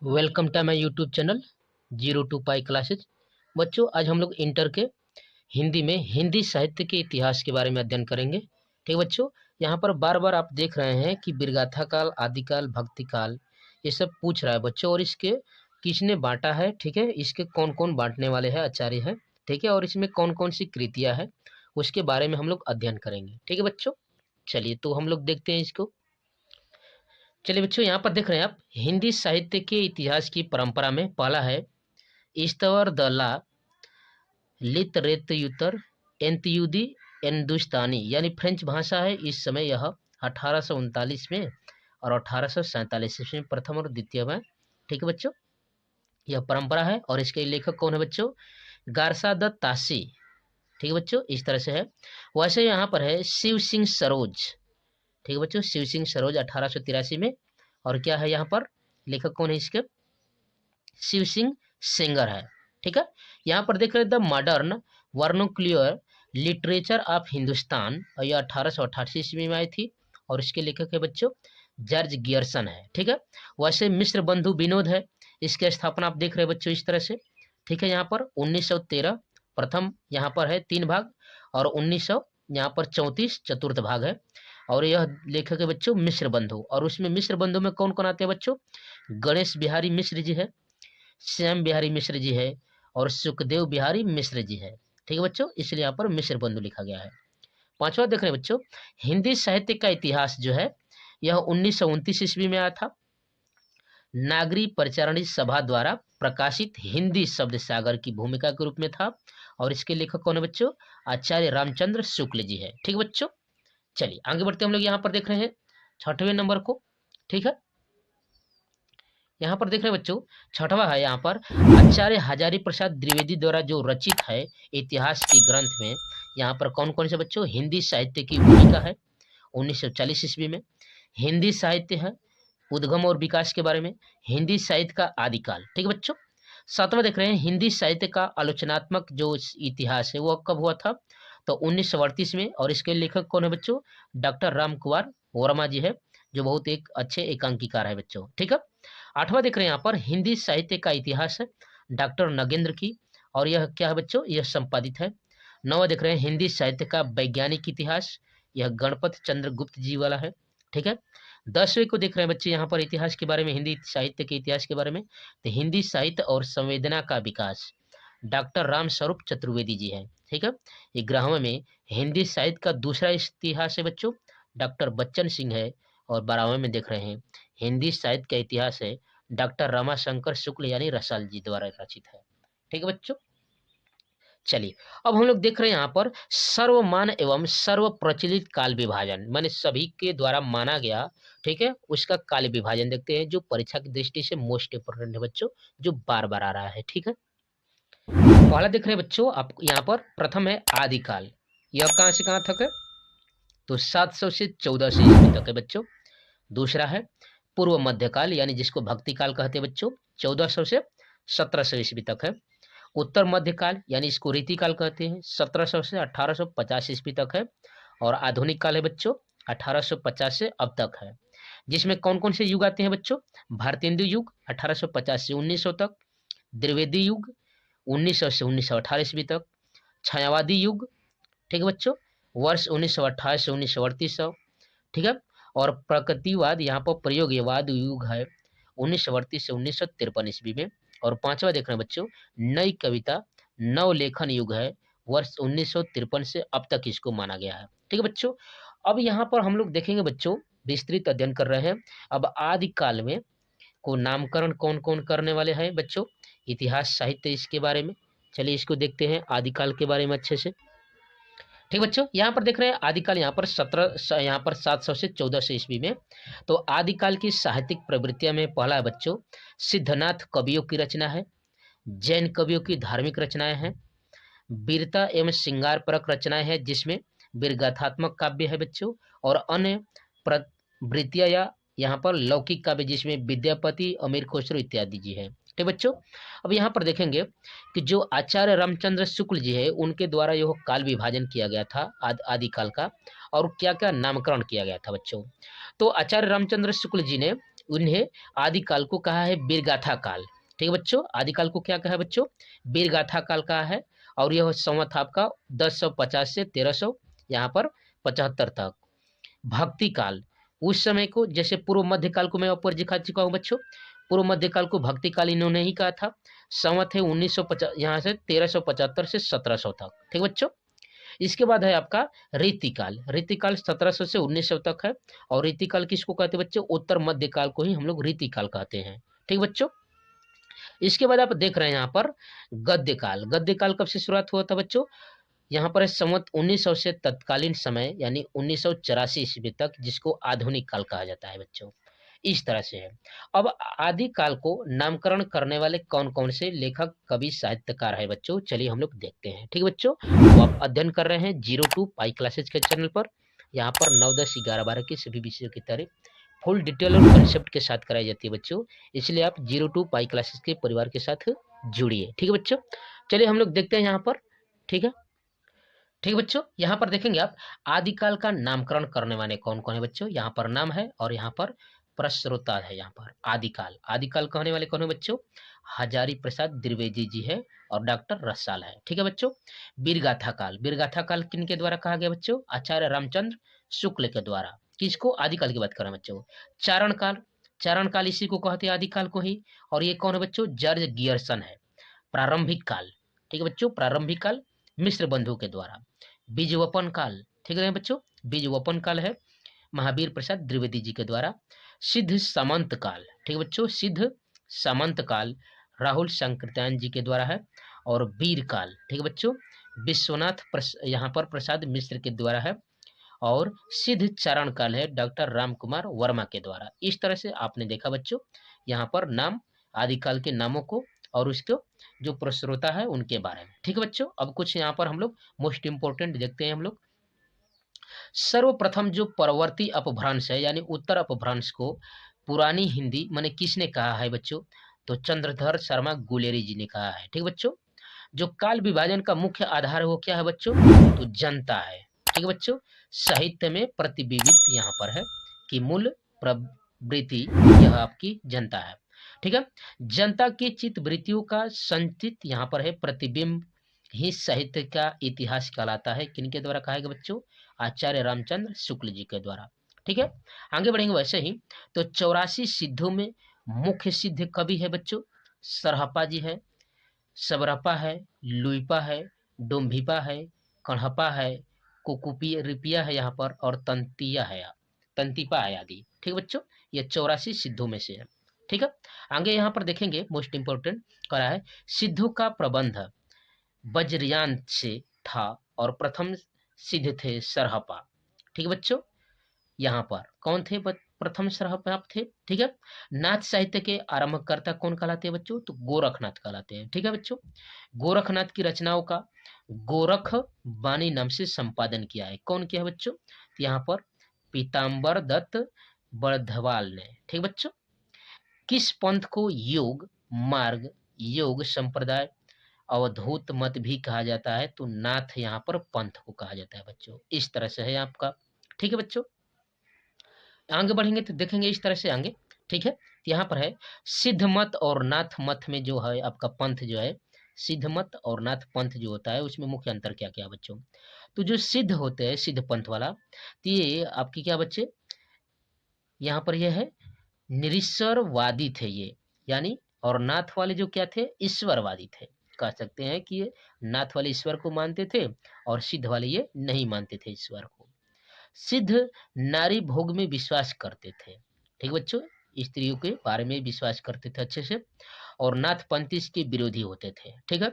Welcome to my YouTube channel 0 to Pi classes. बच्चों, आज हम लोग इंटर के हिंदी में हिंदी साहित्य के इतिहास के बारे में अध्ययन करेंगे। ठीक है बच्चों, यहाँ पर बार बार आप देख रहे हैं कि बिरगाथा काल, आदिकाल, भक्ति काल, ये सब पूछ रहा है बच्चों, और इसके किसने बांटा है। ठीक है, इसके कौन कौन बांटने वाले हैं, आचार्य हैं। ठीक है, और इसमें कौन कौन सी कृतियाँ हैं, उसके बारे में हम लोग अध्ययन करेंगे। ठीक है बच्चों, चलिए तो हम लोग देखते हैं इसको। चलिए बच्चों, यहाँ पर देख रहे हैं आप, हिंदी साहित्य के इतिहास की परंपरा में पहला है ईस्तवर दला लितरेतुतर एंत्युदी हिंदुस्तानी, यानी फ्रेंच भाषा है। इस समय यह 1839 में और 1847 में प्रथम और द्वितीय में। ठीक है बच्चों, यह परंपरा है। और इसके लेखक कौन है बच्चों? गारसा द तासी। ठीक है बच्चों, इस तरह से है। वैसे यहाँ पर है शिव सिंह सरोज। ठीक है बच्चों, शिव सिंह सरोज 1883 में। और क्या है यहाँ पर, लेखक कौन है इसके? शिव सिंह सेंगर है। ठीक है, यहाँ पर देख रहे the modern vernacular literature of Hindustan, और यह 1888 ईस्वी में आई थी। और इसके लेखक है बच्चों जॉर्ज गियर्सन है। ठीक है, वैसे मिश्र बंधु विनोद है, इसकी स्थापना आप देख रहे हैं बच्चों इस तरह से। ठीक है, यहाँ पर 1913 प्रथम यहाँ पर है 3 भाग, और 1900 यहाँ पर 34 चतुर्थ भाग है। और यह लेखक है बच्चों मिश्र बंधु, और उसमें मिश्र बंधु में कौन कौन आते हैं बच्चों? गणेश बिहारी मिश्र जी है, श्याम बिहारी मिश्र जी है, और सुखदेव बिहारी मिश्र जी है। ठीक है बच्चों, इसलिए यहाँ पर मिश्र बंधु लिखा गया है। पांचवा देख रहे हैं बच्चों, हिंदी साहित्य का इतिहास जो है यह 1929 ईस्वी में आया था। नागरी परिचारणी सभा द्वारा प्रकाशित हिंदी शब्द सागर की भूमिका के रूप में था। और इसके लेखक कौन है बच्चों? आचार्य रामचंद्र शुक्ल जी है। ठीक है बच्चों, चलिए आगे बढ़ते हम लोग यहाँ पर देख रहे हैं 6वें नंबर को। ठीक है, यहाँ पर देख रहे हैं बच्चों, 6वां है यहाँ पर आचार्य हजारी प्रसाद द्विवेदी द्वारा जो रचित है इतिहास की ग्रंथ में। यहाँ पर कौन कौन से बच्चों हिंदी साहित्य की भूमिका है 1940 ईस्वी में। हिंदी साहित्य है उद्गम और विकास के बारे में, हिंदी साहित्य का आदिकाल। ठीक है बच्चों, 7वां देख रहे हैं हिंदी साहित्य का आलोचनात्मक जो इतिहास है वह कब हुआ था, तो 1938 में। और इसके लेखक कौन है बच्चों? डॉक्टर राम कुमार वर्मा जी है, जो बहुत एक अच्छे एकांकीकार है बच्चों। ठीक है, 8वां देख रहे हैं यहाँ पर हिंदी साहित्य का इतिहास है डॉक्टर नगेंद्र की, और यह क्या है बच्चों? यह संपादित है। 9वां देख रहे हैं हिंदी साहित्य का वैज्ञानिक इतिहास, यह गणपत चंद्र गुप्त जी वाला है। ठीक है, 10वें को देख रहे हैं बच्चे यहाँ पर इतिहास के बारे में, हिंदी साहित्य के इतिहास के बारे में, तो हिंदी साहित्य और संवेदना का विकास डॉक्टर राम स्वरूप चतुर्वेदी जी हैं। ठीक है, 11वें में हिंदी साहित्य का दूसरा इतिहास है बच्चों, डॉक्टर बच्चन सिंह है। और 12वें में देख रहे हैं हिंदी साहित्य का इतिहास है डॉक्टर रमाशंकर शुक्ल यानी रसाल जी द्वारा रचित है। ठीक है बच्चों, चलिए अब हम लोग देख रहे हैं यहाँ पर सर्वमान एवं सर्व प्रचलित काल विभाजन, माने सभी के द्वारा माना गया। ठीक है, उसका काल विभाजन देखते हैं, जो परीक्षा की दृष्टि से मोस्ट इंपोर्टेंट है बच्चों, जो बार बार आ रहा है। ठीक है, पहला देख रहे हैं बच्चों आप यहाँ पर, प्रथम है आदिकाल। यह कहाँ से कहाँ तक है, तो 700 से 1400 ईस्वी तक है बच्चों। दूसरा है पूर्व मध्यकाल, यानी जिसको भक्ति काल कहते हैं बच्चों, 1400 से 1700 ईस्वी तक है। उत्तर मध्यकाल यानी इसको रीतिकाल कहते हैं, 1700 से 1850 ईस्वी तक है। और आधुनिक काल है बच्चों 1850 से अब तक है, जिसमें कौन कौन से युग आते हैं बच्चों? भारतेंदु युग 1850 से 1900 तक, द्विवेदी युग 1900 से 1918 ईस्वी तक, छायावादी युग, ठीक है बच्चों, वर्ष 1928 से 1938। ठीक है, और प्रकृतिवाद यहाँ पर प्रयोगवाद युग है 1938 से 1953 ईस्वी में। और 5वां देख रहे हैं बच्चों नई कविता नव लेखन युग है, वर्ष 1953 से अब तक इसको माना गया है। ठीक है बच्चों, अब यहाँ पर हम लोग देखेंगे बच्चों, विस्तृत अध्ययन कर रहे हैं। अब आदिकाल में को नामकरण कौन कौन करने वाले हैं बच्चों, इतिहास साहित्य इसके बारे में। चलिए इसको देखते हैं आदिकाल के बारे में अच्छे से। ठीक बच्चों, यहाँ पर देख रहे हैं आदिकाल यहाँ पर 700 से 1400 ईस्वी में। तो आदिकाल की साहित्यिक प्रवृत्तियां में पहला है बच्चों सिद्धनाथ कवियों की रचना है, जैन कवियों की धार्मिक रचनाएं हैं, वीरता एवं श्रृंगार परक रचनाएं हैं जिसमें वीरगाथात्मक काव्य है बच्चों, और अन्य प्रवृत्तियां या यहाँ पर लौकिक काव्य जिसमें विद्यापति अमीर खुसरो इत्यादि जी हैं। ठीक बच्चों, अब यहाँ पर देखेंगे कि जो आचार्य रामचंद्र शुक्ल जी है उनके द्वारा यह काल विभाजन किया गया था आदिकाल का, और क्या क्या नामकरण किया गया था बच्चों। तो आचार्य रामचंद्र शुक्ल जी ने उन्हें आदिकाल को कहा है वीरगाथा काल। ठीक है बच्चों, आदिकाल को क्या कहा है बच्चों, वीरगाथा काल कहा है। और यह संवत आपका 1050 से 1300 यहाँ पर 75 तक। भक्ति काल, उस समय को जैसे पूर्व मध्य काल को मैं ऊपर दिखा चुका हूँ बच्चों, पूर्व मध्य काल को भक्ति काल इन्होंने ही कहा था। संवत है 1950, यहाँ से 1375 से 1700 तक। ठीक बच्चों, इसके बाद है आपका रीतिकाल। रीतिकाल 1700 से 1900 तक है। और रीतिकाल किसको कहते हैं बच्चों, उत्तर मध्य काल को ही हम लोग रीतिकाल कहते हैं। ठीक बच्चों, इसके बाद आप देख रहे हैं यहाँ पर गद्यकाल। गद्यकाल कब से शुरुआत हुआ था बच्चों, यहाँ पर संवत 1900 से तत्कालीन समय यानी 1984 ईस्वी तक, जिसको आधुनिक काल कहा जाता है बच्चों। इस तरह से है। अब आदि काल को नामकरण करने वाले कौन कौन से लेखक, कवि, साहित्यकार है बच्चों, चलिए हम लोग देखते हैं। ठीक बच्चों, तो आप अध्ययन कर रहे हैं 02 पाई क्लासेज के चैनल पर। यहाँ पर 9, 10, 11, 12 की सभी विषयों की तरह फुल डिटेल और कंसेप्ट के साथ कराई जाती है बच्चों। इसलिए आप 02 पाई क्लासेज के परिवार के साथ जुड़िए। ठीक है बच्चों, चलिए हम लोग देखते हैं यहाँ पर। ठीक है, ठीक है बच्चों, यहाँ पर देखेंगे आप आदिकाल का नामकरण करने वाले कौन कौन है बच्चों। यहाँ पर नाम है और यहाँ पर प्रश्नोत्तर है। यहाँ पर आदिकाल, आदिकाल कहने वाले कौन है बच्चों, हजारी प्रसाद द्विवेदी जी है और डॉक्टर रसाल है। ठीक है बच्चों, वीरगाथा काल, वीरगाथा काल किन के द्वारा कहा गया बच्चों, आचार्य रामचंद्र शुक्ल के द्वारा। किसको, आदिकाल की बात कर रहे हैं बच्चों। चारण काल, चारण काल इसी को कहते हैं आदिकाल को ही। और ये कौन है बच्चों, जॉर्ज गियर्सन है। प्रारंभिक काल, ठीक है बच्चों, प्रारंभिक काल मिश्र बंधु के द्वारा। बीजवपन काल, ठीक है बच्चों, बीजवपन काल है महावीर प्रसाद द्विवेदी जी के द्वारा। सिद्ध सामंत काल, ठीक है बच्चों, सिद्ध सामंत काल राहुल संकृत्यान जी के द्वारा है। और वीर काल, ठीक है बच्चों, विश्वनाथ यहाँ पर प्रसाद मिश्र के द्वारा है। और सिद्ध चारण काल है डॉक्टर राम कुमार वर्मा के द्वारा। इस तरह से आपने देखा बच्चों यहाँ पर नाम, आदिकाल के नामों को और उसको जो प्रश्रोता है उनके बारे में। ठीक है बच्चों, अब कुछ यहाँ पर हम लोग मोस्ट इंपोर्टेंट देखते हैं हम लोग। सर्वप्रथम जो परवर्ती अपभ्रंश है यानी उत्तर अपभ्रंश को पुरानी हिंदी माने किसने कहा है बच्चों, तो चंद्रधर शर्मा गुलेरी जी ने कहा है। ठीक बच्चों, जो काल विभाजन का मुख्य आधार है वो क्या है बच्चों, तो जनता है। ठीक है बच्चों, साहित्य में प्रतिबिंबित यहाँ पर है कि मूल प्रवृत्ति यह आपकी जनता है। ठीक है, जनता की चित्त वृत्तियों का संचित यहाँ पर है प्रतिबिंब ही साहित्य का इतिहास कहलाता है। किनके द्वारा कहा गया बच्चों, आचार्य रामचंद्र शुक्ल जी के द्वारा। ठीक है, आगे बढ़ेंगे वैसे ही। तो 84 सिद्धों में मुख्य सिद्ध कवि है बच्चों, सरहपा जी है, सबरपा है, लुइपा है, डोम्भिपा है, कणहपा है, कुकुपी रिपिया है यहाँ पर, और तंतिया है, तंतिपा है आदि। ठीक है बच्चों, ये 84 सिद्धों में से है। ठीक है, आगे यहाँ पर देखेंगे मोस्ट इंपोर्टेंट करा है, सिद्धों का प्रबंध वज्रयान से था और प्रथम सिद्ध थे सरहपा। ठीक है बच्चों, यहाँ पर कौन थे प्रथम सरहपा थे। ठीक है, नाथ साहित्य के आरंभकर्ता कौन कहलाते हैं बच्चों, तो गोरखनाथ कहलाते हैं। ठीक है बच्चों, गोरखनाथ की रचनाओं का गोरख बानी नाम से संपादन किया है। कौन किया है बच्चों, तो यहाँ पर पीताम्बर दत्त बर्धवाल ने। ठीक बच्चों, किस पंथ को योग मार्ग, योग संप्रदाय, अवधूत मत भी कहा जाता है, तो नाथ यहाँ पर पंथ को कहा जाता है बच्चों। इस तरह से है आपका। ठीक है बच्चों, आगे बढ़ेंगे तो देखेंगे इस तरह से आगे। ठीक है, यहाँ पर है सिद्ध मत और नाथ मत में जो है आपका पंथ जो है, सिद्ध मत और नाथ पंथ जो होता है उसमें मुख्य अंतर क्या क्या बच्चों, तो जो सिद्ध होते हैं सिद्ध पंथ वाला, तो ये आपकी क्या बच्चे, यहाँ पर यह है निरीश्वरवादी थे ये, यानी, और नाथ वाले जो क्या थे, ईश्वरवादी थे। कह सकते हैं कि ये नाथ वाले ईश्वर को मानते थे और सिद्ध वाले ये नहीं मानते थे ईश्वर को। सिद्ध नारी भोग में विश्वास करते थे। ठीक बच्चों, स्त्रियों के बारे में विश्वास करते थे अच्छे से। और नाथपंथी इसके विरोधी होते थे। ठीक है,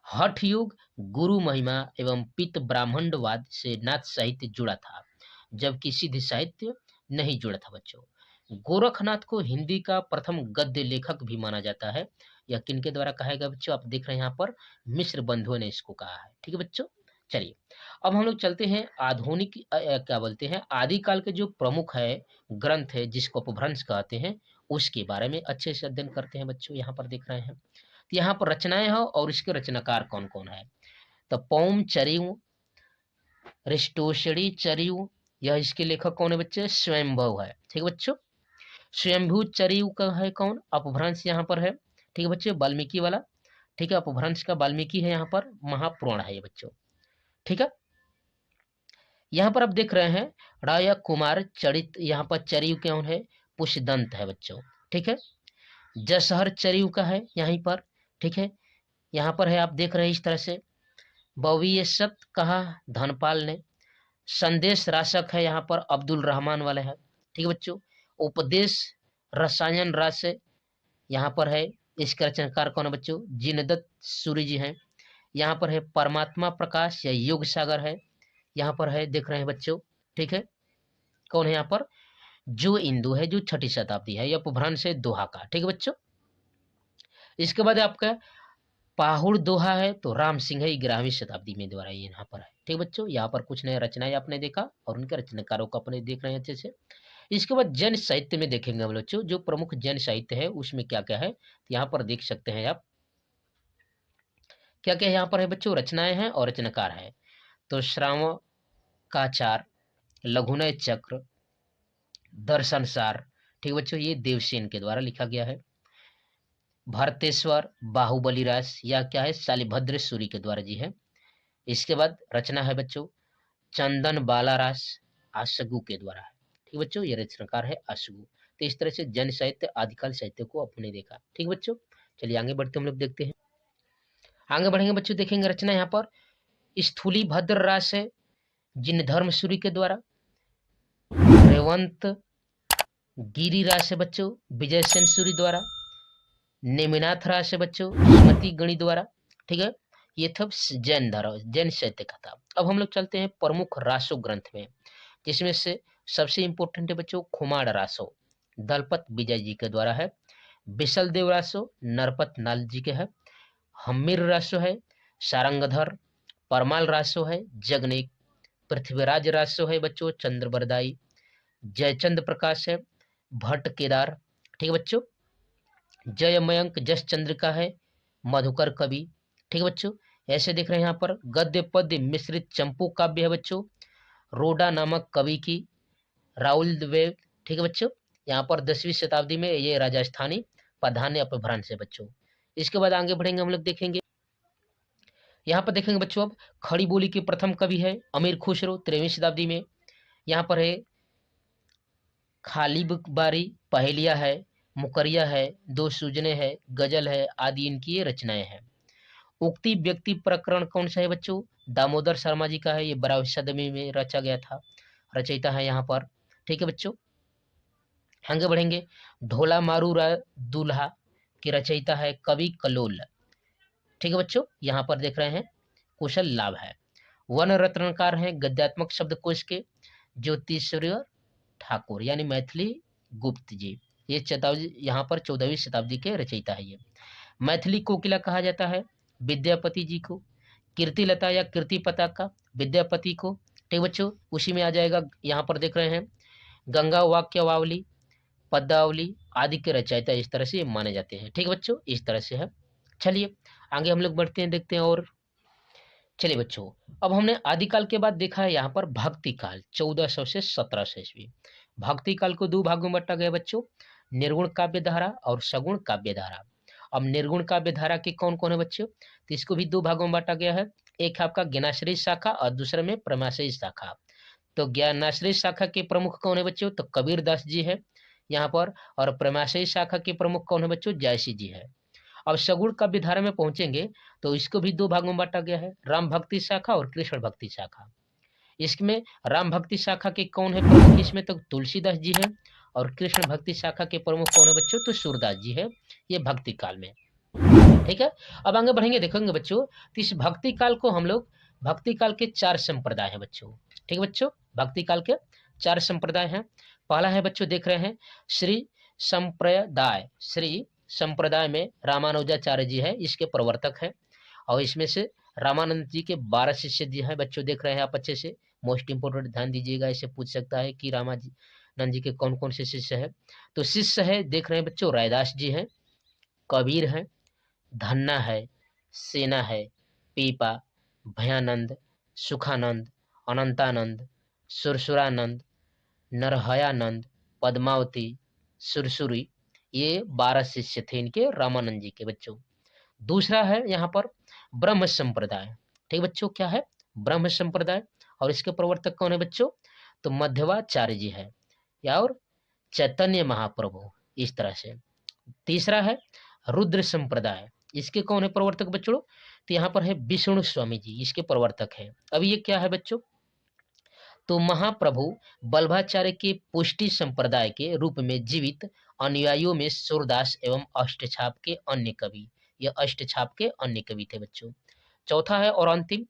हठ युग, गुरु महिमा एवं पित ब्राह्मणवाद से नाथ साहित्य जुड़ा था, जबकि सिद्ध साहित्य नहीं जुड़ा था बच्चों। गोरखनाथ को हिंदी का प्रथम गद्य लेखक भी माना जाता है। यह किनके द्वारा कहा गया बच्चों, आप देख रहे हैं यहाँ पर मिश्र बंधुओं ने इसको कहा है। ठीक है बच्चों, चलिए अब हम लोग चलते हैं आधुनिक क्या बोलते हैं आदिकाल के जो प्रमुख है ग्रंथ है जिसको अपभ्रंश कहते हैं, उसके बारे में अच्छे से अध्ययन करते हैं बच्चों। यहाँ पर देख रहे हैं, तो यहाँ पर रचनाएं हैं और इसके रचनाकार कौन कौन है, तो पौम चरियु, रिष्टोषणी चरियु, यह इसके लेखक कौन है बच्चे? स्वयंभू है। ठीक है बच्चों, स्वयंभू चरियु का है कौन? अपभ्रंश यहाँ पर है। ठीक है बच्चों, वाल्मीकि वाला। ठीक है, अपभ्रंश का वाल्मीकि है यहाँ पर, महापुराण है ये बच्चों। ठीक है, यहाँ पर आप देख रहे हैं राया कुमार चरित, यहाँ पर चरियु कौन है? पुष्यदंत है बच्चों। ठीक है, जसहर चरियु का है यहीं पर। ठीक है, यहाँ पर है, आप देख रहे हैं इस तरह से। बवियसत कहा धनपाल ने। संदेश राशक है यहाँ पर अब्दुल रहमान वाले है। ठीक है बच्चों, उपदेश रसायन रास यहाँ पर है, इसके रचनाकार कौन है बच्चों? जिनदत्त सूरी जी हैं। यहाँ पर है परमात्मा प्रकाश या योग सागर है, यहाँ पर है, देख रहे हैं बच्चों। ठीक है, कौन है यहाँ पर? जो इंदु है, जो 6ठी शताब्दी है, यह अपभ्रंश है दोहा का। ठीक है बच्चों, इसके बाद आपका पाहुड़ दोहा है तो राम सिंह है, 11वीं शताब्दी में द्वारा ये यहाँ पर है। ठीक है बच्चों, यहाँ पर कुछ नया रचनाएं आपने देखा और उनके रचनाकारों को अपने देख रहे हैं अच्छे से। इसके बाद जैन साहित्य में देखेंगे हम बच्चों, जो प्रमुख जैन साहित्य है उसमें क्या क्या है, तो यहाँ पर देख सकते हैं आप क्या क्या यहाँ पर है बच्चों, रचनाएं हैं और रचनाकार है। तो श्रावकाचार, लघुनय चक्र, दर्शन सार। ठीक बच्चों, ये देवसेन के द्वारा लिखा गया है। भरतेश्वर, बाहुबली रास, या क्या है? शालिभद्र सूरी के द्वारा जी है। इसके बाद रचना है बच्चों चंदन बाला रास, आशगु के द्वारा है। ठीक बच्चों, ये रचनाकार है आशगु। तो इस तरह से जन साहित्य आदिकाल साहित्य को अपने देखा। ठीक बच्चों, चलिए आगे बढ़ते हम लोग देखते हैं। आगे बढ़ेंगे बच्चों, देखेंगे रचना यहाँ पर स्थूली भद्र रास है जिन धर्म सूरी के द्वारा। रेवंत गिरी रास है बच्चों विजय सेन सूरी द्वारा। नेमिनाथ रास है बच्चों सुमति गणी द्वारा। ठीक है, ये था जैन धर्म, जैन साहित्य का था। अब हम लोग चलते हैं प्रमुख रासो ग्रंथ में, जिसमें से सबसे इंपॉर्टेंट है बच्चों खुमाड़ रासो, दलपत विजय जी के द्वारा है। बिसल देव रासो नरपत नाल जी के है। हम्मीर रासो है सारंगधर। परमाल रासो है जगनेक। पृथ्वीराज रासो है बच्चों चंद्रबरदाई। जयचंद प्रकाश है भट्ट केदार। ठीक है बच्चों, जय मयंक जस चंद्रिका है मधुकर कवि। ठीक है बच्चों, ऐसे देख रहे हैं यहाँ पर गद्य पद्य मिश्रित चंपू काव्य है बच्चों रोडा नामक कवि की, राहुल द्वेव। ठीक है बच्चों, यहाँ पर 10वीं शताब्दी में ये राजस्थानी प्राधान्य अपभ्रंश है बच्चों। इसके बाद आगे बढ़ेंगे हम लोग देखेंगे, यहाँ पर देखेंगे बच्चों अब खड़ी बोली के प्रथम कवि है अमीर खुसरो 13वीं शताब्दी में। यहाँ पर है खालिब बारी, पहेलिया है, मुकरिया है, दो सूजने है, गजल है आदि इनकी ये रचनाएं हैं। उक्ति व्यक्ति प्रकरण कौन सा है बच्चों? दामोदर शर्मा जी का है, ये 12वीं सदी में रचा गया था, रचयिता है यहाँ पर। ठीक है बच्चों, आगे बढ़ेंगे ढोला मारू दूल्हा की रचयिता है कवि कलोल। ठीक है बच्चों, यहाँ पर देख रहे हैं कुशल लाभ है। वन रत्नकार हैं गद्यात्मक शब्दकोश के ज्योतिषवर ठाकुर यानी मैथिली गुप्त जी, ये यहाँ पर 14वीं शताब्दी के रचयिता है। ये मैथिली कोकिला कहा जाता है विद्यापति जी को। कीर्तिलता या कीर्ति पताका विद्यापति को। ठीक बच्चों, उसी में आ जाएगा। यहाँ पर देख रहे हैं गंगा वाक्यवावली, पद्मावली आदि के रचयिता इस तरह से माने जाते हैं। ठीक बच्चों, इस तरह से है। चलिए आगे हम लोग बढ़ते हैं, देखते हैं और। चलिए बच्चों, अब हमने आदिकाल के बाद देखा है यहाँ पर भक्ति काल 1400 से 1700 ईस्वी। भक्ति काल को 2 भागों में बांटा गया बच्चों, निर्गुण काव्य धारा और सगुण काव्य धारा। अब निर्गुण काव्य धारा के कौन कौन है बच्चों? तो इसको भी 2 भागों में बांटा गया है, एक है आपका ज्ञानाश्रय शाखा और दूसरे में प्रमाश्रय शाखा। तो ज्ञानाश्रय शाखा के प्रमुख कौन है बच्चों? तो कबीर दास जी है यहाँ पर, और प्रमाश्रय शाखा के प्रमुख कौन है बच्चों? जयसी जी है। अब सगुण काव्य धारा में पहुंचेंगे तो इसको भी 2 भागों में बांटा गया है, राम भक्ति शाखा और कृष्ण भक्ति शाखा। इसमें राम भक्ति शाखा के कौन है प्रमुख? इसमें तो तुलसीदास जी है, और कृष्ण भक्ति शाखा के प्रमुख कौन है बच्चों? तो सूरदास जी है, ये भक्ति काल में। ठीक है, अब आगे बढ़ेंगे, देखेंगे बच्चों तो इस भक्ति काल को हम लोग, भक्ति काल के 4 संप्रदाय हैं बच्चों। ठीक है बच्चों, भक्ति काल के 4 संप्रदाय हैं। पहला है बच्चों देख रहे हैं श्री संप्रदाय। श्री संप्रदाय में रामानुजाचार्य जी है, इसके प्रवर्तक है, और इसमें से रामानंद जी के 12 शिष्य जी हैं बच्चों, देख रहे हैं आप अच्छे से। मोस्ट इंपोर्टेंट ध्यान दीजिएगा, इसे पूछ सकता है कि रामानंद जी के कौन कौन से शिष्य है। तो शिष्य है देख रहे हैं बच्चों रैदास जी हैं, कबीर है, धन्ना है, सेना है, पीपा, भयानंद, सुखानंद, अनंतानंद, सुरसुरानंद, नरहयानंद, पद्मावती, सुरसुरी, ये 12 शिष्य थे इनके रामानंद जी के बच्चों। दूसरा है यहाँ पर ब्रह्म संप्रदाय। ठीक बच्चों, क्या है? ब्रह्म संप्रदाय, और इसके प्रवर्तक कौन है बच्चों? तो मध्वाचार्य जी है, या और चैतन्य महाप्रभु, इस तरह से। तीसरा है रुद्र संप्रदाय, इसके कौन है प्रवर्तक बच्चों? तो यहाँ पर है विष्णु स्वामी जी, इसके प्रवर्तक है। अब ये क्या है बच्चों? तो महाप्रभु बल्भाचार्य के पुष्टि संप्रदाय के रूप में जीवित अनुयायियों में सूरदास एवं अष्टछाप के अन्य कवि, ये अष्टछाप के अन्य कवि थे बच्चों। चौथा है और अंतिम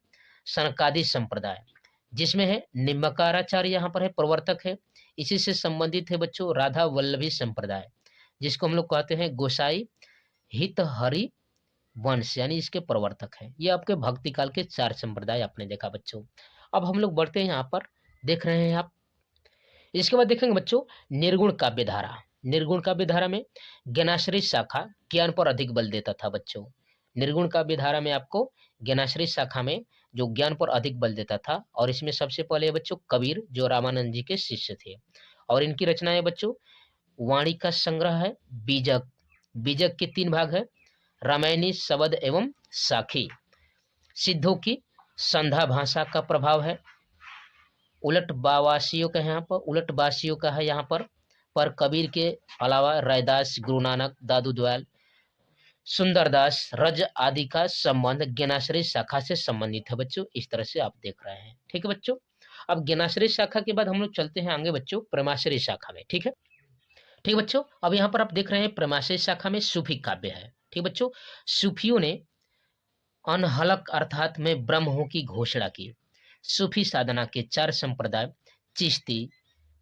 सनकादि संप्रदाय, जिसमें है निम्बकाराचार्य यहाँ पर है प्रवर्तक है। इसी से संबंधित है बच्चों राधा वल्लभी संप्रदाय, जिसको हम लोग कहते हैं गोसाई हित हरि वंश, यानी इसके प्रवर्तक हैं। ये आपके भक्ति काल के 4 संप्रदाय आपने देखा बच्चों। अब हम लोग बढ़ते हैं, यहाँ पर देख रहे हैं आप। इसके बाद देखेंगे बच्चों निर्गुण काव्य धारा। निर्गुण काव्य धारा में ज्ञानाश्रय शाखा ज्ञान पर अधिक बल देता था बच्चों। निर्गुण काव्य धारा में आपको ज्ञानाश्रय शाखा में जो ज्ञान पर अधिक बल देता था, और इसमें सबसे पहले बच्चों कबीर, जो रामानंद जी के शिष्य थे, और इनकी रचनाएं बच्चों वाणी का संग्रह है, बीजक, बीजक के 3 भाग है, रामायणी, शबद एवं साखी। सिद्धों की संध्या भाषा का प्रभाव है। उलट बावासियों का यहाँ पर, उलट बासियों का है यहाँ पर कबीर के अलावा रैदास, गुरु नानक, दादू दयाल, सुंदरदास, रज आदि का संबंध ज्ञानाश्रय शाखा से संबंधित है बच्चों। इस तरह से आप देख रहे हैं। ठीक है बच्चों, अब ज्ञानाश्रय शाखा के बाद हम लोग चलते हैं आगे बच्चों प्रेमाश्रय शाखा में। ठीक है, ठीक बच्चों, अब यहाँ पर आप देख रहे हैं प्रेमाश्रय शाखा में सूफी काव्य है। ठीक बच्चों, सूफियों ने अनहलक अर्थात में ब्रह्म हूं की घोषणा की। सूफी साधना के 4 संप्रदाय चिश्ती,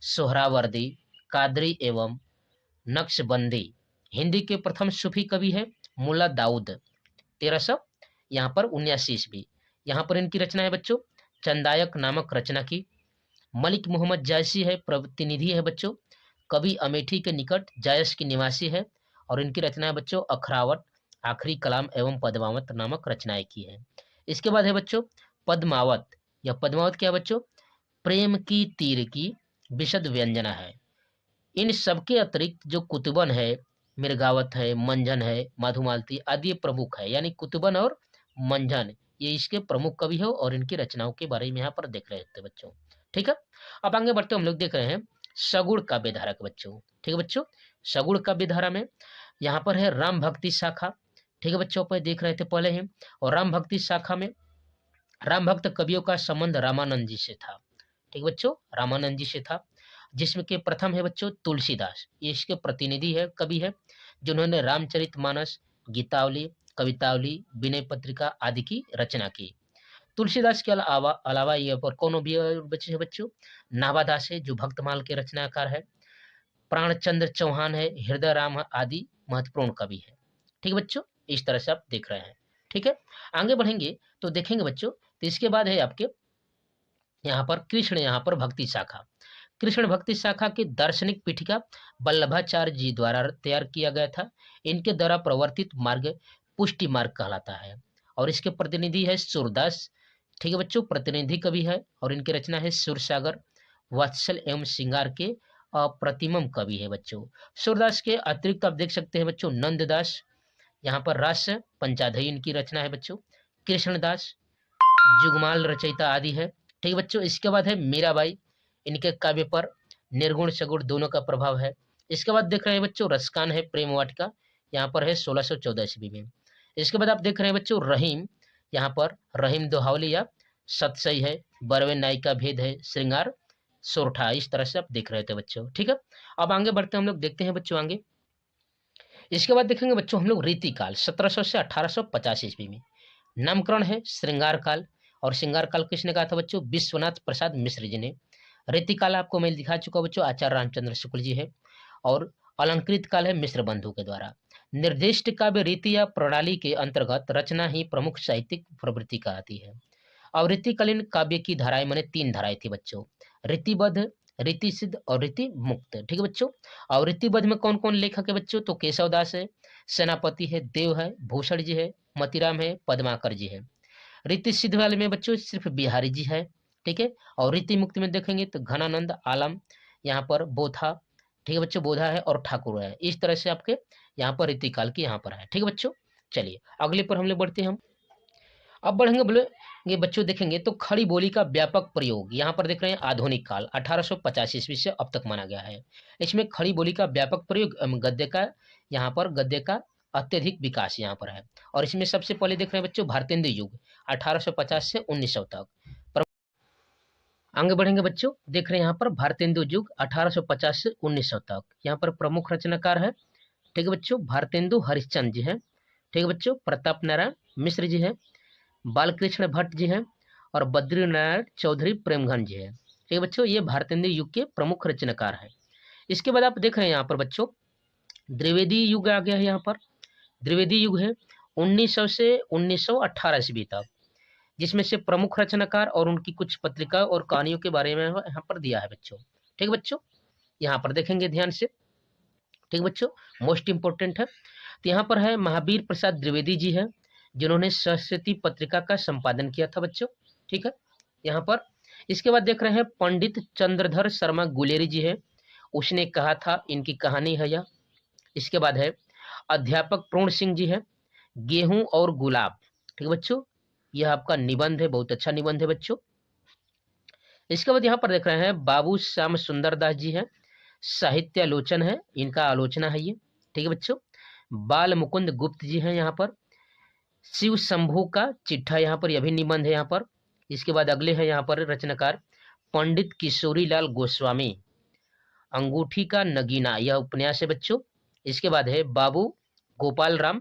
सोहरावर्दी, कादरी एवं नक्शबंदी। हिंदी के प्रथम सूफी कवि है मुल्ला दाऊद, 1300 यहाँ पर 79 ईस्वी। यहाँ पर इनकी रचना है बच्चों चंदायक नामक रचना की। मलिक मोहम्मद जायसी है प्रतिनिधि है बच्चों, कवि अमेठी के निकट जायस की निवासी है, और इनकी रचना है बच्चों अखरावट, आखिरी कलाम एवं पद्मावत नामक रचनाएं की है। इसके बाद है बच्चों पद्मावत, या पद्मावत क्या बच्चों? प्रेम की तीर की विशद व्यंजना है। इन सबके अतिरिक्त जो कुतुबन है, मिर्गावत है, मंझन है, माधुमालती आदि प्रमुख है, यानी कुतुबन और मंझन ये इसके प्रमुख कवि है, और इनकी रचनाओं के बारे में यहाँ पर देख रहे थे बच्चों। ठीक है, अब आगे बढ़ते हम लोग देख रहे हैं सगुण काव्य धारा के बच्चों। ठीक है बच्चों, सगुण काव्य धारा में यहाँ पर है राम भक्ति शाखा। ठीक है बच्चों, पर देख रहे थे पहले ही, और राम भक्ति शाखा में राम भक्त कवियों का संबंध रामानंद जी से था। ठीक बच्चों, रामानंद जी से था, जिसमें के प्रथम है बच्चों तुलसीदास, ये इसके प्रतिनिधि है, कवि है, जिन्होंने रामचरितमानस, गीतावली, कवितावली, विनय पत्रिका आदि की रचना की। तुलसीदास के अलावा ये पर कौन भी बच्चे है बच्चों? नाभादास है, जो भक्तमाल के रचनाकार है, प्राणचंद्र चौहान है, हृदय राम आदि महत्वपूर्ण कवि है। ठीक है बच्चों, इस तरह से आप देख रहे हैं। ठीक है, आगे बढ़ेंगे तो देखेंगे बच्चों, तो इसके बाद है आपके यहाँ पर कृष्ण, यहाँ पर भक्ति शाखा। कृष्ण भक्ति शाखा की दार्शनिक पीठिका वल्लभाचार्य जी द्वारा तैयार किया गया था। इनके द्वारा प्रवर्तित मार्ग पुष्टि मार्ग कहलाता है, और इसके प्रतिनिधि है सूरदास। ठीक है बच्चों, प्रतिनिधि कवि है, और इनकी रचना है सूरसागर, वत्सल एवं श्रृंगार के अप्रतिमम कवि है बच्चों। सूरदास के अतिरिक्त आप देख सकते हैं बच्चों नंददास, यहाँ पर रास पंचाधई इनकी रचना है बच्चों, कृष्णदास जुगमाल रचयिता आदि है। ठीक है बच्चों, इसके बाद है मीराबाई, इनके काव्य पर निर्गुण सगुण दोनों का प्रभाव है। इसके बाद देख रहे हैं बच्चों रसकान है प्रेम वाटिका, यहाँ पर है 1614 ईस्वी में। इसके बाद आप देख रहे हैं बच्चों रहीम, यहाँ पर रहीम दोहावली या सतसई है, बरवे नाई का भेद है, श्रृंगार सोरठा, इस तरह से आप देख रहे थे बच्चों। ठीक है, अब आगे बढ़ते हैं हम लोग, देखते हैं बच्चों आगे। इसके बाद देखेंगे बच्चों हम लोग रीतिकाल 1700 से 1850 ईस्वी में। नामकरण है श्रृंगार काल, और श्रृंगार काल किसने कहा था बच्चों? विश्वनाथ प्रसाद मिश्र जी ने। रीतिकाल आपको मैं दिखा चुका बच्चों, आचार्य रामचंद्र शुक्ल जी है, और अलंकृत काल है मिश्र बंधु के द्वारा। निर्दिष्ट काव्य रीति या प्रणाली के अंतर्गत रचना ही प्रमुख साहित्यिक प्रवृत्ति कहलाती है। और रीतिकालीन काव्य की धाराएं मैंने 3 धाराएं थी बच्चों, रीतिबद्ध, रीति सिद्ध और रीति मुक्त। ठीक है बच्चों, और रीतिबद्ध में कौन कौन लेखक है बच्चों? तो केशवदास है, सेनापति है, देव है, भूषण जी है, मतीराम है, पद्माकर जी है। रीति सिद्ध वाले में बच्चों सिर्फ बिहारी जी है, ठीक है। और रीति मुक्ति में देखेंगे तो घनानंद, आलम, यहाँ पर बोधा, ठीक है बच्चों, बोधा है और ठाकुर है। इस तरह से आपके यहाँ पर रीतिकाल की यहाँ पर है। ठीक है बच्चों, चलिए अगले पर हम लोग बढ़ते हैं। हम अब बढ़ेंगे बोलेंगे बच्चों, देखेंगे तो खड़ी बोली का व्यापक प्रयोग यहाँ पर देख रहे हैं आधुनिक काल 1850 ईस्वी से अब तक माना गया है। इसमें खड़ी बोली का व्यापक प्रयोग गद्य का, यहाँ पर गद्य का अत्यधिक विकास यहाँ पर है। और इसमें सबसे पहले देख रहे हैं बच्चों भारतेंदु युग 1850 से 1900 तक। आगे बढ़ेंगे बच्चों, देख रहे हैं यहाँ पर भारतेंदु युग 1850 से 1900 तक। यहाँ पर प्रमुख रचनाकार है, ठीक है बच्चों, भारतेंदु हरिश्चंद्र जी हैं, ठीक है बच्चों, प्रताप नारायण मिश्र जी हैं, बालकृष्ण भट्ट जी हैं और बद्रीनारायण चौधरी प्रेमघन जी हैं। ठीक है बच्चों, ये भारतेंदु युग के प्रमुख रचनाकार हैं। इसके बाद आप देख रहे हैं यहाँ पर बच्चों द्विवेदी युग आ गया है। यहाँ पर द्विवेदी युग है 1900 से 1918 ईस्वी तक, जिसमें से प्रमुख रचनाकार और उनकी कुछ पत्रिका और कहानियों के बारे में यहाँ पर दिया है बच्चों। ठीक है बच्चों, यहाँ पर देखेंगे ध्यान से, ठीक बच्चों, मोस्ट इंपोर्टेंट है। तो यहाँ पर है महावीर प्रसाद द्विवेदी जी है, जिन्होंने सरस्वती पत्रिका का संपादन किया था बच्चों। ठीक है, यहाँ पर इसके बाद देख रहे हैं पंडित चंद्रधर शर्मा गुलेरी जी है, उसने कहा था, इनकी कहानी है यह। इसके बाद है अध्यापक पूर्ण सिंह जी है, गेहूं और गुलाब, ठीक है बच्चों, यह आपका निबंध है, बहुत अच्छा निबंध है बच्चों। इसके बाद यहाँ पर देख रहे हैं बाबू श्याम सुंदर दास जी है, साहित्य आलोचन है, इनका आलोचना है ये। ठीक है बच्चों, बाल मुकुंद गुप्त जी हैं यहाँ पर, शिव शंभू का चिट्ठा, यहाँ पर यह भी निबंध है यहाँ पर। इसके बाद अगले हैं यहाँ पर रचनाकार पंडित किशोरी लाल गोस्वामी, अंगूठी का नगीना, यह उपन्यास है बच्चों। इसके बाद है बाबू गोपाल राम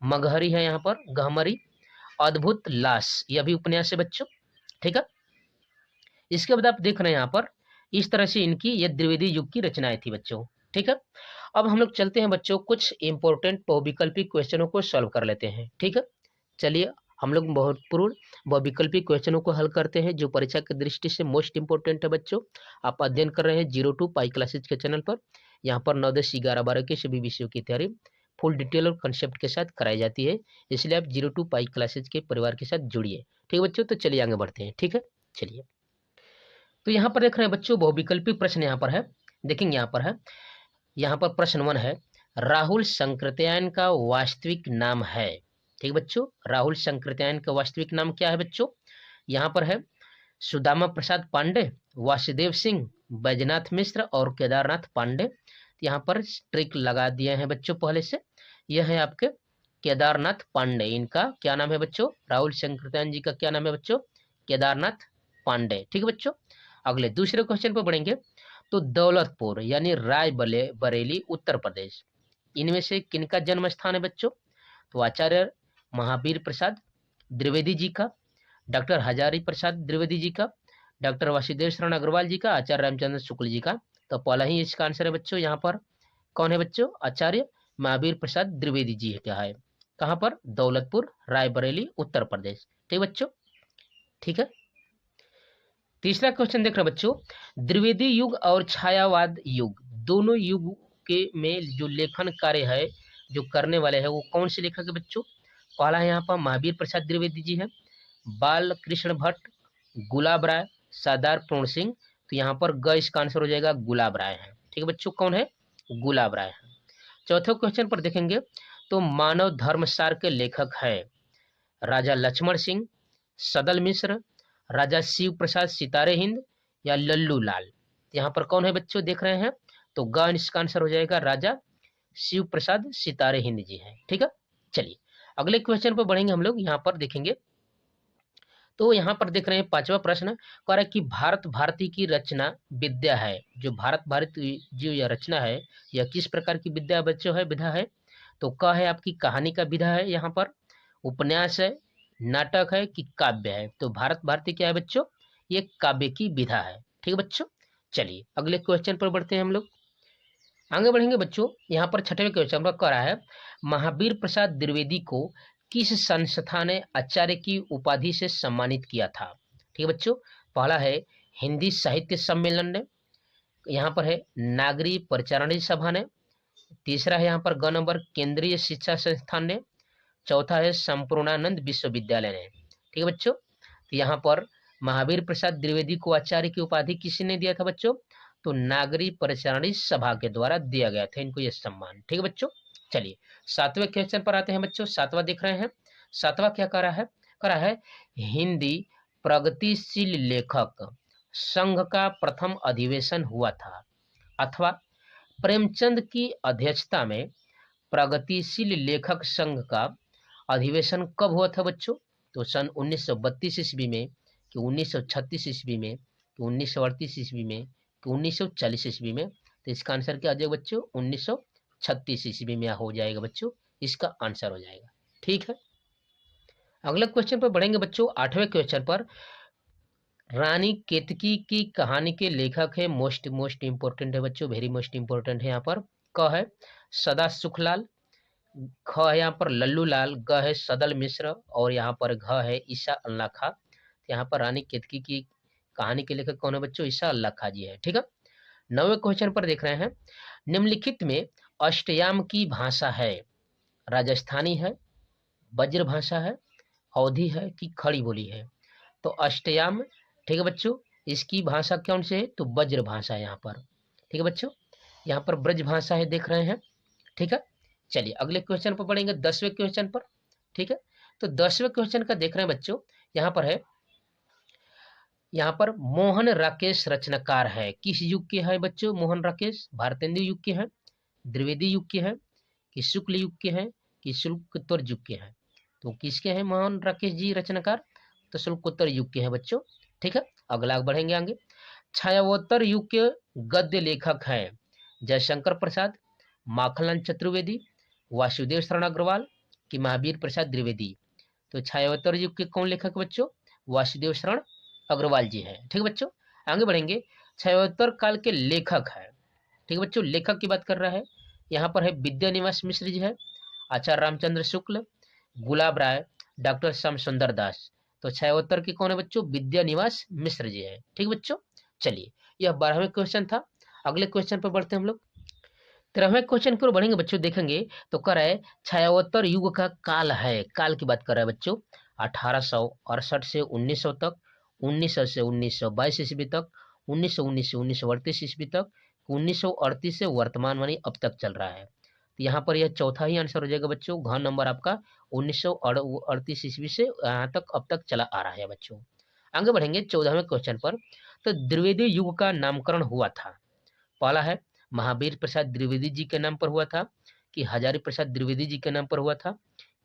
मगहरी है यहाँ पर, गहमरी, अद्भुत लाश, यह भी उपन्यास है बच्चों। ठीक है, इसके बाद आप देख रहे हैं यहाँ पर इस तरह से इनकी यह द्विवेदी युग की रचनाएं थी बच्चों। ठीक है, अब हम लोग चलते हैं बच्चों कुछ इंपॉर्टेंट बहुविकल्पी क्वेश्चनों को सॉल्व कर लेते हैं। ठीक है, चलिए हम लोग बहुत पूर्ण बहुविकल्पी क्वेश्चनों को हल करते हैं, जो परीक्षा की दृष्टि से मोस्ट इंपोर्टेंट है बच्चों। आप अध्ययन कर रहे हैं 02 पाई क्लासेज के चैनल पर। यहाँ पर 9, 10, 11, 12 के सभी विषयों की तैयारी फुल डिटेल और कंसेप्ट के साथ कराई जाती है, इसलिए आप 02 पाई क्लासेज के परिवार के साथ जुड़िए। ठीक है बच्चों, तो चलिए आगे बढ़ते हैं। ठीक है, चलिए तो यहाँ पर देख रहे हैं बच्चों बहुविकल्पी प्रश्न यहाँ पर है, देखेंगे यहाँ पर है, यहाँ पर प्रश्न 1 है राहुल संकृत्यायन का वास्तविक नाम है। ठीक बच्चों, राहुल संकृत्यायन का वास्तविक नाम क्या है बच्चों? यहाँ पर है सुदामा प्रसाद पांडे, वासुदेव सिंह, बैजनाथ मिश्र और केदारनाथ पांडे। यहाँ पर ट्रिक लगा दिए हैं बच्चों पहले से, यह है आपके केदारनाथ पांडे, इनका क्या नाम है बच्चों? राहुल संकृत्यायन जी का क्या नाम है बच्चों? केदारनाथ पांडे। ठीक है बच्चों, अगले दूसरे क्वेश्चन पर बढ़ेंगे। तो दौलतपुर यानी राय बरेली उत्तर प्रदेश, इनमें से किनका जन्म स्थान है बच्चों? तो आचार्य महावीर प्रसाद द्विवेदी जी का, डॉक्टर हजारी प्रसाद द्विवेदी जी का, डॉक्टर वासुदेव शरण अग्रवाल जी का, आचार्य रामचंद्र शुक्ल जी का। तो पहला ही इसका आंसर है बच्चों, यहाँ पर कौन है बच्चों? आचार्य महावीर प्रसाद द्विवेदी जी क्या है, कहाँ पर? दौलतपुर रायबरेली उत्तर प्रदेश। ठीक बच्चों, ठीक है। तीसरा क्वेश्चन देख रहे हैं बच्चों, द्विवेदी युग और छायावाद युग दोनों युग के में जो लेखन कार्य है जो करने वाले हैं वो कौन से लेखक है बच्चों? पहला है यहाँ पर महावीर प्रसाद द्विवेदी जी है, बाल कृष्ण भट्ट, गुलाब राय, सरदार पूर्ण सिंह। तो यहाँ पर ग इसका आंसर हो जाएगा गुलाब राय है। ठीक है बच्चों, कौन है? गुलाब राय है। चौथे क्वेश्चन पर देखेंगे तो मानव धर्मसार के लेखक है राजा लक्ष्मण सिंह, सदल मिश्र, राजा शिव प्रसाद सितारे हिंद या लल्लू लाल। यहाँ पर कौन है बच्चों देख रहे हैं? तो ग इसका आंसर हो जाएगा राजा शिव प्रसाद सितारे हिंद जी है। ठीक है, चलिए अगले क्वेश्चन पर बढ़ेंगे हम लोग। यहाँ पर देखेंगे तो यहाँ पर देख रहे हैं पांचवा प्रश्न कह रहा है कि भारत भारती की रचना विद्या है। जो भारत भारती जो यह रचना है यह किस प्रकार की विद्या बच्चों है, विधा है? तो क है आपकी कहानी का विधा है, यहाँ पर उपन्यास है, नाटक है कि काव्य है? तो भारत भारती क्या है बच्चों? ये काव्य की विधा है। ठीक है बच्चों, चलिए अगले क्वेश्चन पर बढ़ते हैं हम लोग, आगे बढ़ेंगे बच्चों। यहाँ पर छठवें क्वेश्चन पर कह रहा है महावीर प्रसाद द्विवेदी को किस संस्था ने आचार्य की उपाधि से सम्मानित किया था? ठीक है बच्चों, पहला है हिंदी साहित्य सम्मेलन ने, यहाँ पर है नागरी परिचारणी सभा ने, तीसरा है यहाँ पर ग नंबर केंद्रीय शिक्षा संस्थान ने, चौथा है संपूर्णानंद विश्वविद्यालय ने। ठीक है बच्चों, तो यहाँ पर महावीर प्रसाद द्विवेदी को आचार्य की उपाधि किसने दिया था बच्चों? तो नागरी परिचालनी सभा के द्वारा दिया गया था इनको ये सम्मान। ठीक है बच्चों। चलिए 7वें क्वेश्चन पर आते हैं बच्चों। 7वां देख रहे हैं। 7वां क्या करा है हिंदी प्रगतिशील लेखक संघ का प्रथम अधिवेशन हुआ था, अथवा प्रेमचंद की अध्यक्षता में प्रगतिशील लेखक संघ का अधिवेशन कब हुआ था बच्चों? तो सन 1932 ईस्वी में, कि 1936 ईस्वी में, कि 1938 ईस्वी में, कि 1940 ईस्वी में? तो इसका आंसर क्या आ जाएगा बच्चों? 1936 ईस्वी में हो जाएगा बच्चों, इसका आंसर हो जाएगा। ठीक है, अगले क्वेश्चन पर बढ़ेंगे बच्चों। 8वें क्वेश्चन पर। रानी केतकी की कहानी के लेखक है, मोस्ट इंपोर्टेंट है बच्चों, वेरी मोस्ट इंपोर्टेंट है। यहाँ पर क है सदा सुखलाल, ख है यहाँ पर लल्लू लाल, ग है सदल मिश्र, और यहाँ पर घ है ईसा अल्लाह खा। यहाँ पर रानी केतकी की कहानी के लेखक कौन है बच्चों? ईसा अल्लाह खा जी है। ठीक है, 9वें क्वेश्चन पर देख रहे हैं। निम्नलिखित में अष्टयाम की भाषा है, राजस्थानी है, ब्रज भाषा है, अवधी है, कि खड़ी बोली है? तो अष्टयाम, ठीक है बच्चों, इसकी भाषा कौन से है? तो ब्रज भाषा है यहाँ पर। ठीक है बच्चों, यहाँ पर ब्रज भाषा है, देख रहे हैं। ठीक है, चलिए अगले क्वेश्चन पर पढ़ेंगे, 10वें क्वेश्चन पर। ठीक है, तो 10वें क्वेश्चन का देख रहे हैं बच्चों। यहाँ पर है, यहाँ पर मोहन राकेश रचनाकार है, किस युग के है बच्चों? मोहन राकेश भारतेंदु युग के हैं, द्विवेदी युग के हैं, कि शुक्ल युग के हैं, कि शुल्कोत्तर युग के हैं? तो किसके हैं मोहन राकेश जी रचनाकार? तो शुल्कोत्तर युग के हैं बच्चों। ठीक है, अगला बढ़ेंगे आगे। छायावोत्तर युग के गद्य लेखक हैं जयशंकर प्रसाद, माखनलाल चतुर्वेदी, वासुदेव शरण अग्रवाल, कि महावीर प्रसाद द्विवेदी? तो छायावोत्तर युग के कौन लेखक बच्चों? वासुदेव शरण अग्रवाल जी हैं। ठीक है बच्चों, आगे बढ़ेंगे। छायावोत्तर काल के लेखक है, ठीक है बच्चों, लेखक की बात कर रहा है। यहाँ पर है विद्यानिवास मिश्र जी है, आचार्य रामचंद्र शुक्ल, गुलाब राय, डॉक्टर श्याम सुंदर दास। तो छायावोत्तर की कौन है बच्चों? विद्यानिवास मिश्र जी है। ठीक है बच्चों, चलिए यह 12वें क्वेश्चन था। अगले क्वेश्चन पर बढ़ते हैं हम लोग। 13वें क्वेश्चन की ओर बढ़ेंगे बच्चों, देखेंगे तो कर रहा है छायावोत्तर युग का काल है, काल की बात कर रहा है बच्चों। 1868 से 1900 तक, 1900 से 1922 ईस्वी तक, 1919 से 1938 ईस्वी तक, 1938 से वर्तमान मानी अब तक चल रहा है। तो यहाँ पर यह चौथा ही आंसर हो जाएगा बच्चों। घ नंबर आपका 1938 ईस्वी से यहाँ तक अब तक चला आ रहा है बच्चों। आगे बढ़ेंगे 14वें क्वेश्चन पर। तो द्विवेदी युग का नामकरण हुआ था। पहला है महावीर प्रसाद द्विवेदी जी के नाम पर हुआ था, कि हजारी प्रसाद द्विवेदी जी के नाम पर हुआ था,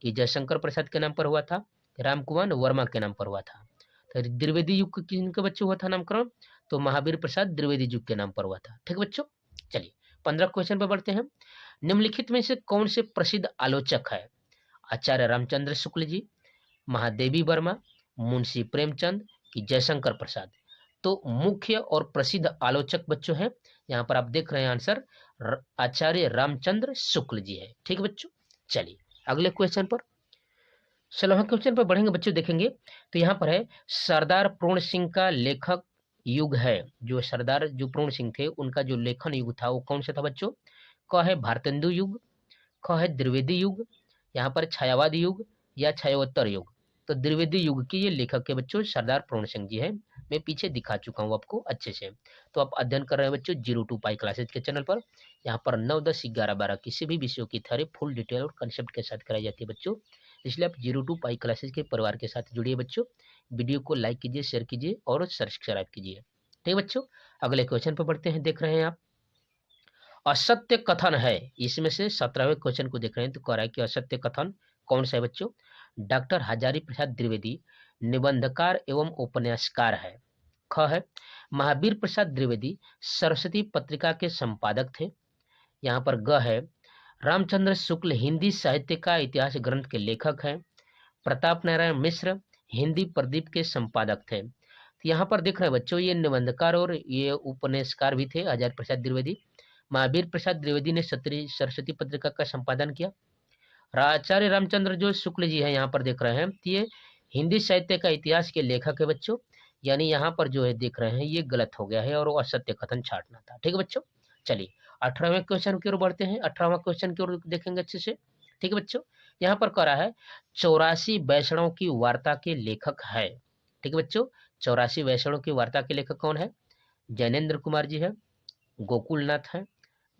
कि जयशंकर प्रसाद के नाम पर हुआ था, रामकुमार वर्मा के नाम पर हुआ था? तो द्विवेदी युग किनके बच्चे हुआ था नामकरण? तो महावीर प्रसाद द्विवेदी युग के नाम पर हुआ था। ठीक बच्चों, चलिए 15 क्वेश्चन पर बढ़ते हैं। निम्नलिखित में से कौन से प्रसिद्ध आलोचक है? आचार्य रामचंद्र शुक्ल जी, महादेवी वर्मा, मुंशी प्रेमचंद, कि जयशंकर प्रसाद? तो मुख्य और प्रसिद्ध आलोचक बच्चों हैं, यहाँ पर आप देख रहे हैं आंसर आचार्य रामचंद्र शुक्ल जी है। ठीक है बच्चों, चलिए अगले क्वेश्चन पर, 16वें क्वेश्चन पर बढ़ेंगे बच्चों, देखेंगे तो यहाँ पर है सरदार पूर्ण सिंह का लेखक युग है। जो सरदार जो पूर्ण सिंह थे उनका जो लेखन युग था वो कौन सा था बच्चों? क है भारतेंदु युग, ख है द्विवेदी युग, यहाँ पर छायावादी युग, या छायोत्तर युग? तो द्विवेदी युग के ये लेखक के बच्चों सरदार पूर्ण सिंह जी है। मैं पीछे दिखा चुका हूँ आपको अच्छे से। तो आप अध्ययन कर रहे हैं बच्चों 02 पाई क्लासेज के चैनल पर। यहाँ पर 9, 10, 11, 12 किसी भी विषयों की थ्योरी फुल डिटेल और कंसेप्ट के साथ कराई जाती है बच्चों। इसलिए आप 02 पाई क्लासेज के परिवार के साथ जुड़िए बच्चों। वीडियो को लाइक कीजिए, शेयर कीजिए और सब्सक्राइब कीजिए। ठीक है बच्चों, अगले क्वेश्चन पर बढ़ते हैं। देख रहे हैं आप असत्य कथन है, इसमें से 17वें क्वेश्चन को देख रहे हैं। तो कह रहा है कि असत्य कथन कौन सा है बच्चों? डॉक्टर हजारी प्रसाद द्विवेदी निबंधकार एवं उपन्यासकार है। ख है महावीर प्रसाद द्विवेदी सरस्वती पत्रिका के संपादक थे। यहाँ पर ग है रामचंद्र शुक्ल हिंदी साहित्य का इतिहास ग्रंथ के लेखक हैं। प्रताप नारायण मिश्र हिंदी प्रदीप के संपादक थे। तो यहाँ पर देख रहे हैं बच्चों ये निबंधकार और ये उपन्यासकार भी थे हजारी प्रसाद द्विवेदी। महावीर प्रसाद द्विवेदी ने सरस्वती पत्रिका का संपादन किया। आचार्य रामचंद्र जो शुक्ल जी है यहाँ पर देख रहे हैं ये हिंदी साहित्य का इतिहास के लेखक है बच्चों। यानी यहाँ पर जो है देख रहे हैं ये गलत हो गया है और वो असत्य कथन छाटना था। ठीक है बच्चों, चलिए 18वें क्वेश्चन की ओर बढ़ते हैं। 18वां क्वेश्चन की ओर देखेंगे अच्छे से। ठीक है बच्चों, यहाँ पर कह रहा है 84 वैष्णव की वार्ता के लेखक है। ठीक है बच्चों, 84 वैष्णव की वार्ता के लेखक कौन है? जैनेन्द्र कुमार जी है, गोकुलनाथ है,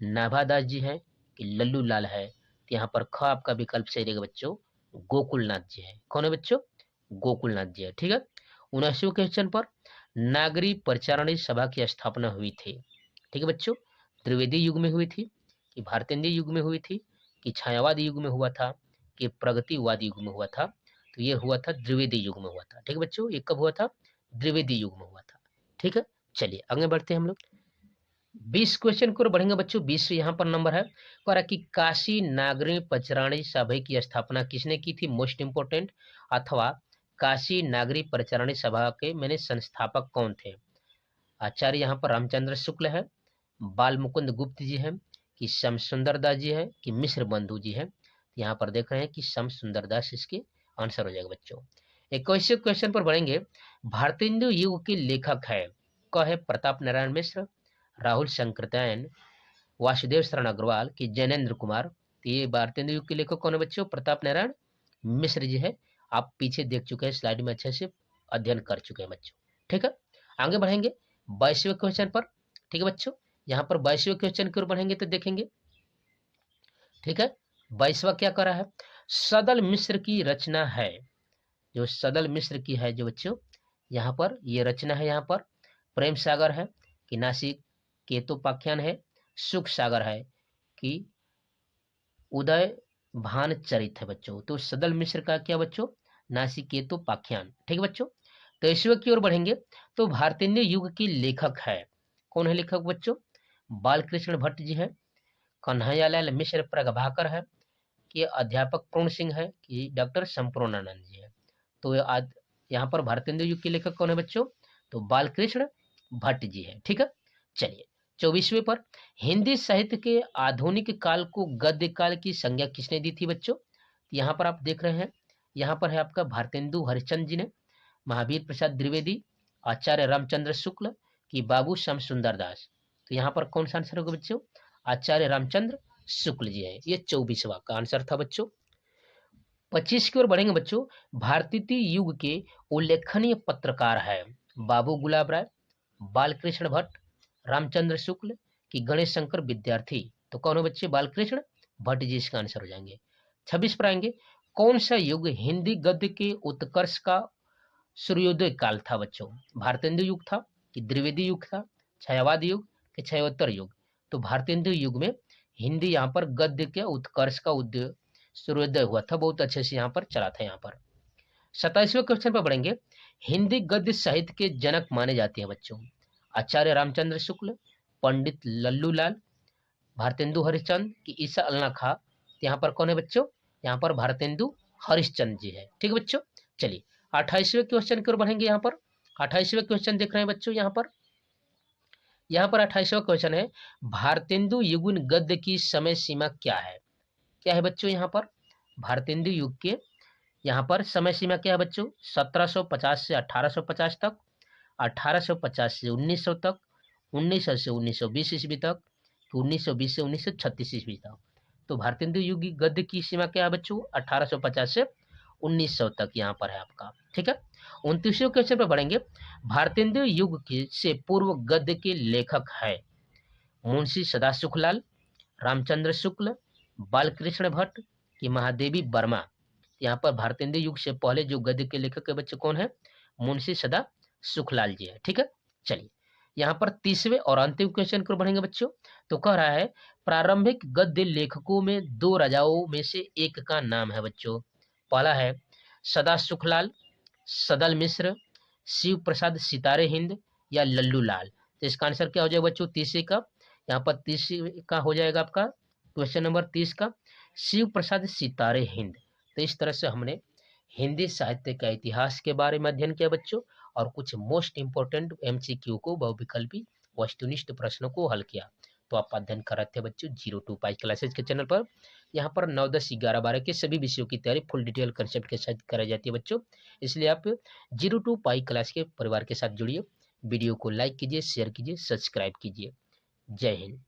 नाभादास जी है कि लल्लू लाल है? तो यहाँ पर ख आपका विकल्प सही रहेगा बच्चों, गोकुलनाथ जी है। कौन है बच्चों? गोकुलनाथ जी है। ठीक है। 79वें क्वेश्चन पर नागरी परिचारणी सभा की स्थापना हुई थी। ठीक है बच्चों, त्रिवेदी युग में हुई थी कि भारतेंद्र युग में हुई थी कि छायावाद युग में हुआ था कि प्रगतिवाद युग में हुआ था? तो ये हुआ था द्विवेदी युग में हुआ था। ठीक है बच्चों, ये कब हुआ था? द्विवेदी युग में हुआ था। ठीक है, चलिए आगे बढ़ते हैं हम लोग। 20 क्वेश्चन को बढ़ेंगे बच्चों। 20 यहाँ पर नंबर है पर कि काशी नागरी परिचारणी सभा की स्थापना किसने की थी? Most important. अथवा काशी नागरी परिचारणी सभा के मैंने संस्थापक कौन थे? आचार्य यहाँ पर रामचंद्र शुक्ल है, बाल मुकुंद गुप्त जी है कि श्याम सुंदर दास जी है कि मिश्र बंधु जी है? यहाँ पर देख रहे हैं कि श्याम सुंदर दास इसके आंसर हो जाएगा बच्चों। 21वें क्वेश्चन पर बढ़ेंगे। भारतेंदु युग के लेखक है? क है प्रताप नारायण मिश्र, राहुल शंकरदयान, वासुदेव शरण अग्रवाल की जैनेन्द्र कुमार? तो ये भारतेंदु युग के लेखक कौन है बच्चों? प्रताप नारायण मिश्र जी है। आप पीछे देख चुके हैं, स्लाइड में अच्छे से अध्ययन कर चुके हैं बच्चों। ठीक है, आगे बढ़ेंगे 22वें क्वेश्चन पर। ठीक है बच्चों, यहाँ पर 22वें क्वेश्चन की ओर बढ़ेंगे तो देखेंगे। ठीक है, 22वां क्या करा है? सदल मिश्र की रचना है। जो सदल मिश्र की है जो बच्चों, यहाँ पर ये रचना है, यहाँ पर प्रेम सागर है कि नासिक केतोपाख्यान है, सुख सागर है कि उदय भान चरित है बच्चों? तो सदल मिश्र का क्या बच्चों? नासिकेतोपाख्यान। ठीक है बच्चों, 23वें की ओर बढ़ेंगे तो भारतेंदु युग की लेखक है? कौन है लेखक बच्चों? बालकृष्ण भट्ट जी है, कन्हैयालाल मिश्र प्रभाकर है कि अध्यापक पूर्ण सिंह है कि डॉक्टर संपूर्णानंद जी है? तो यहाँ पर भारतेंदु युग के लेखक कौन है बच्चों? तो बालकृष्ण भट्ट जी है। ठीक है, चलिए 24वें पर हिंदी साहित्य के आधुनिक काल को गद्य काल की संज्ञा किसने दी थी बच्चों? यहाँ पर आप देख रहे हैं, यहाँ पर है आपका भारतेंदु हरिश्चंद्र जी ने, महावीर प्रसाद द्विवेदी, आचार्य रामचंद्र शुक्ल कि बाबू श्याम सुंदर दास? तो यहाँ पर कौन सा आंसर होगा बच्चों? आचार्य रामचंद्र शुक्ल जी है। ये 24वां का आंसर था बच्चों। 25 की ओर बढ़ेंगे बच्चों। भारतीय युग के उल्लेखनीय पत्रकार है? बाबू गुलाब राय, बालकृष्ण भट्ट, रामचंद्र शुक्ल कि गणेश शंकर विद्यार्थी? तो कौन है बच्चे? बालकृष्ण भट्ट जी इसका आंसर हो जाएंगे। 26 पर आएंगे। कौन सा युग हिंदी गद्य के उत्कर्ष का सूर्योदय काल था बच्चों? भारतेंदु युग था कि द्विवेदी युग था, छायावाद युग कि छायोत्तर युग? तो भारतेंदु युग में हिंदी यहाँ पर गद्य के उत्कर्ष का सूर्योदय हुआ था, बहुत अच्छे से यहाँ पर चला था। यहाँ पर 27वें क्वेश्चन पर बढ़ेंगे। हिंदी गद्य साहित्य के जनक माने जाते हैं बच्चों? आचार्य रामचंद्र शुक्ल, पंडित लल्लू लाल, भारतेंदु हरिश्चंद्र की ईसा अल्लाह खां? यहाँ पर कौन है बच्चों? यहाँ पर भारतेंदु हरिश्चंद्र जी है। ठीक है बच्चों, चलिए 28वें क्वेश्चन की ओर बढ़ेंगे। यहाँ पर 28वें क्वेश्चन देख रहे हैं बच्चों। यहाँ पर 28वां क्वेश्चन है, भारतेंदु युगीन गद्य की समय सीमा क्या है? क्या है बच्चों? यहाँ पर भारतेंदु युग के यहाँ पर समय सीमा क्या है बच्चों? 1750 से 1850 तक, 1850 से 1900 तक, 1900 से 1920 ईस्वी तक, 1920 से 1936 ईस्वी तक? तो भारतेंदु युग की गद्य की सीमा क्या है बच्चों? 1850 से 1900 तक यहाँ पर है आपका। ठीक है, 29वें क्वेश्चन पर बढ़ेंगे। भारतेंदु युग के से पूर्व गद्य के लेखक है? मुंशी सदासुखलाल, रामचंद्र शुक्ल, बालकृष्ण भट्ट कि महादेवी वर्मा? यहाँ पर भारतेंदु युग से पहले जो गद्य के लेखक के बच्चे कौन है? मुंशी सदा सुखलाल जी है। ठीक है, चलिए यहाँ पर 30वें और अंतिम क्वेश्चन को बढ़ेंगे बच्चों। तो कह रहा है प्रारंभिक गद्य लेखकों में 2 राजाओं में से एक का नाम है बच्चों। पहला है सदा सुखलाल, सदल मिश्र, शिव प्रसाद सितारे हिंद या लल्लू लाल? तो इसका आंसर क्या हो जाएगा बच्चों? 30 का, यहाँ पर 30 का हो जाएगा आपका क्वेश्चन नंबर 30 का शिव प्रसाद सितारे हिंद। तो इस तरह से हमने हिंदी साहित्य का इतिहास के बारे में अध्ययन किया बच्चों, और कुछ मोस्ट इंपोर्टेंट MCQ को, बहुविकल्पी वस्तुनिष्ठ प्रश्नों को हल किया। तो आप अध्ययन कर रहे थे बच्चों 02 पाई क्लासेज के चैनल पर। यहाँ पर 9, 10, 11, 12 के सभी विषयों की तैयारी फुल डिटेल कंसेप्ट के साथ कराई जाती है बच्चों। इसलिए आप 02 पाई क्लास के परिवार के साथ जुड़िए। वीडियो को लाइक कीजिए, शेयर कीजिए, सब्सक्राइब कीजिए। जय हिंद।